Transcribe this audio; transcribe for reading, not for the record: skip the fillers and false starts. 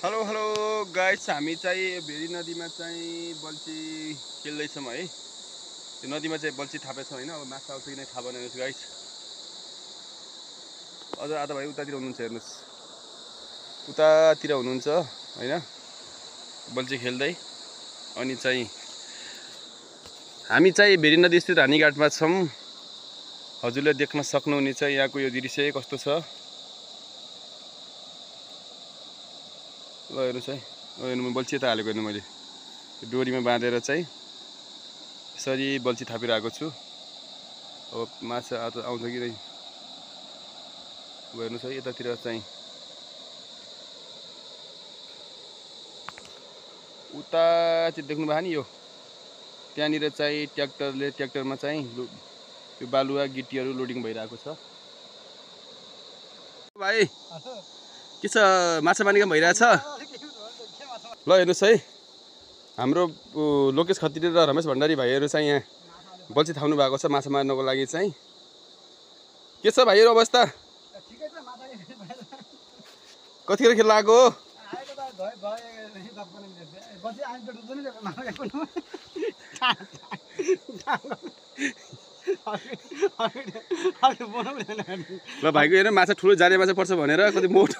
Hello hello guys, हामी चाहिँ very नदीमा चाहिँ बल्छी खेल्दैछौँ है। त्यो नदीमा चाहिँ बल्छी थापेछौँ होइन। अब माछा आउँछ कि नै थाहा भएन गाइस। अझ आधा भाइ उतातिर हुनुहुन्छ, हेर्नुहोस् उतातिर हुनुहुन्छ होइन, बल्छी खेल्दै। अनि चाहिँ हामी चाहिँ भेरी नदी स्थित रानीघाटमा छौँ। हजुरले देख्न सक्नुहुनेछ यहाँको यो दृश्य कस्तो छ। ल हेर्नुहोस् है, हेर्नु बल्छी यता हालेको हेर्नु, मैले डोरीमा बाँधेर चाहिँ यसरी बल्छी थापिरहेको छु। अब माछा आउँछ कि नै। अब हेर्नुहोस् है, यतातिर चाहिँ उता चाहिँ देख्नु भयो नि, यो त्यहाँनिर चाहिँ ट्र्याक्टरमा चाहिँ यो बालुवा गिट्टीहरू लोडिङ भइरहेको छ। भाइ के छ, माछा मार्ने काम भइरहेछ। ल हेर्नुहोस् है, हाम्रो लोकेश खत्री र रमेश भण्डारी भाइहरू चाहिँ यहाँ बल्छी थाप्नु भएको छ माछा मार्नको लागि चाहिँ। के छ भाइहरू अवस्था? कतिखेर खेल्न आएको हो? ल भाइको हेर, माछा ठुलो जाने माछा पर्छ भनेर कति मोटो